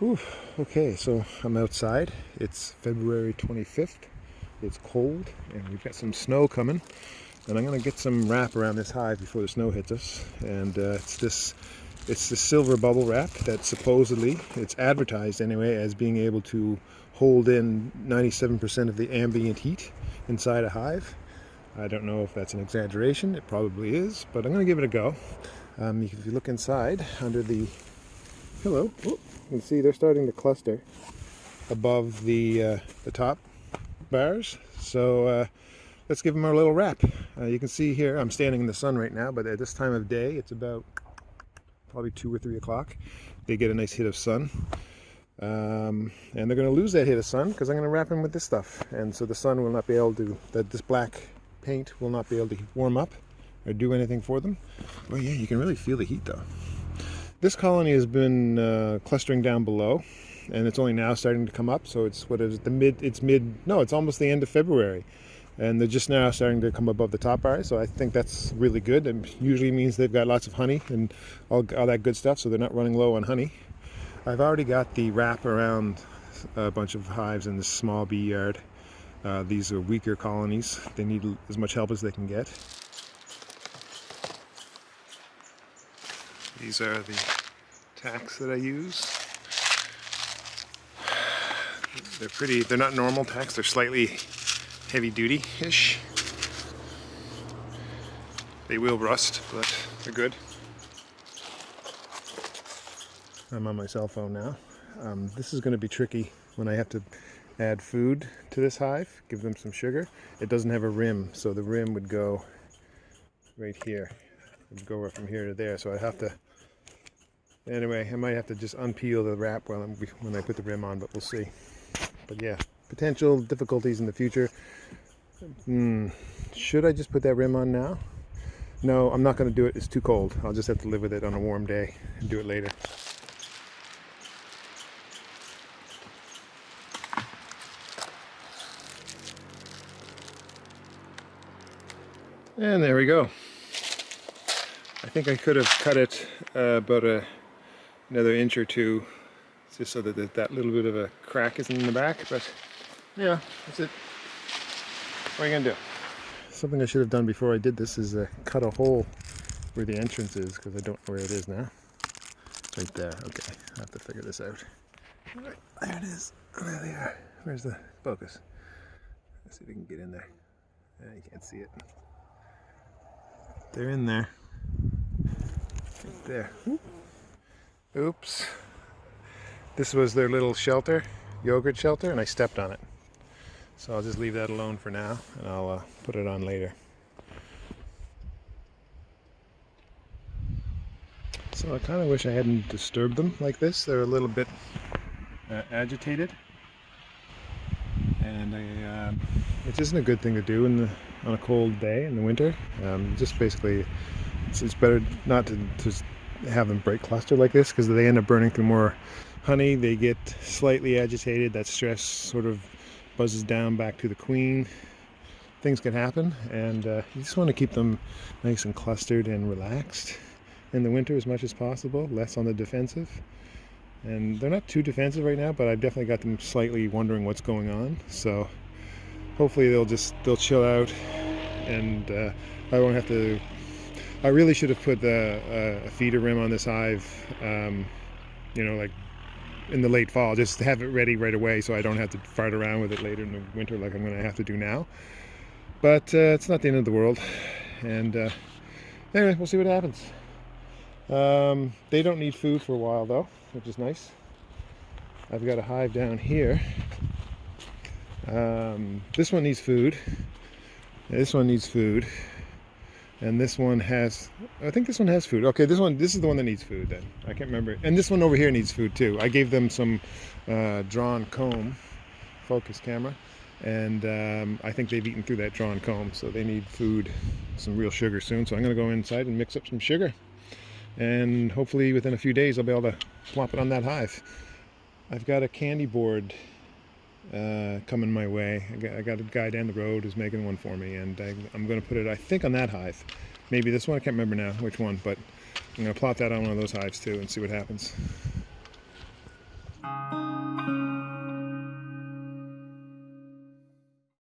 Whew. Okay, so I'm outside. It's February 25th. It's cold and we've got some snow coming. And I'm going to get some wrap around this hive before the snow hits us. And it's this silver bubble wrap that supposedly, it's advertised anyway, as being able to hold in 97% of the ambient heat inside a hive. I don't know if that's an exaggeration. It probably is, but I'm going to give it a go. If you look inside under the pillow, you can see they're starting to cluster above the top bars. So let's give them our little wrap. You can see here, I'm standing in the sun right now, but at this time of day, it's about probably 2 or 3 o'clock. They get a nice hit of sun. And they're going to lose that hit of sun because I'm going to wrap them with this stuff. And so the sun will not be able to, this black paint will not be able to warm up or do anything for them. Oh yeah, you can really feel the heat though. This colony has been clustering down below, and it's only now starting to come up. So it's it's almost the end of February, and they're just now starting to come above the top bars. So I think that's really good, and usually means they've got lots of honey and all that good stuff, so they're not running low on honey. I've already got the wrap around a bunch of hives in this small bee yard. These are weaker colonies. They need as much help as they can get. These are the tacks that I use. They're not normal tacks, they're slightly heavy duty-ish. They will rust, but they're good. I'm on my cell phone now. This is going to be tricky when I have to add food to this hive, give them some sugar. It doesn't have a rim, so the rim would go right here. It would go from here to there, so I have to... Anyway, I might have to just unpeel the wrap when I put the rim on, but we'll see. But yeah, potential difficulties in the future. Should I just put that rim on now? No, I'm not going to do it. It's too cold. I'll just have to live with it on a warm day and do it later. And there we go. I think I could have cut it about another inch or two, just so that that little bit of a crack isn't in the back, but yeah, that's it. What are you gonna do? Something I should have done before I did this is cut a hole where the entrance is, because I don't know where it is now. Right there, okay, I have to figure this out. Right, there it is, there they are. Where's the focus? Let's see if we can get in there. You can't see it. They're in there. Right there. Oops. This was their little shelter, yogurt shelter, and I stepped on it. So I'll just leave that alone for now, and I'll put it on later. So I kind of wish I hadn't disturbed them like this. They're a little bit agitated, and it isn't a good thing to do on a cold day in the winter. Just basically, it's better not to have them break cluster like this, because they end up burning through more honey. They get slightly agitated. That stress sort of buzzes down back to the queen. Things can happen, and you just want to keep them nice and clustered and relaxed in the winter as much as possible, less on the defensive. And they're not too defensive right now, but I've definitely got them slightly wondering what's going on. So hopefully they'll chill out, and I won't have to... I really should have put a feeder rim on this hive, like in the late fall, just to have it ready right away so I don't have to fart around with it later in the winter like I'm going to have to do now. But it's not the end of the world. And anyway, we'll see what happens. They don't need food for a while though, which is nice. I've got a hive down here. This one needs food. This one needs food. And this one I think this one has food. Okay, this is the one that needs food then. I can't remember. And this one over here needs food too. I gave them some drawn comb, focus camera, and I think they've eaten through that drawn comb, so they need food, some real sugar soon. So I'm gonna go inside and mix up some sugar, and hopefully within a few days I'll be able to plop it on that hive. I've got a candy board coming my way. I got a guy down the road who's making one for me, and I'm going to put it, I think, on that hive. Maybe this one, I can't remember now which one, but I'm going to plop that on one of those hives too and see what happens.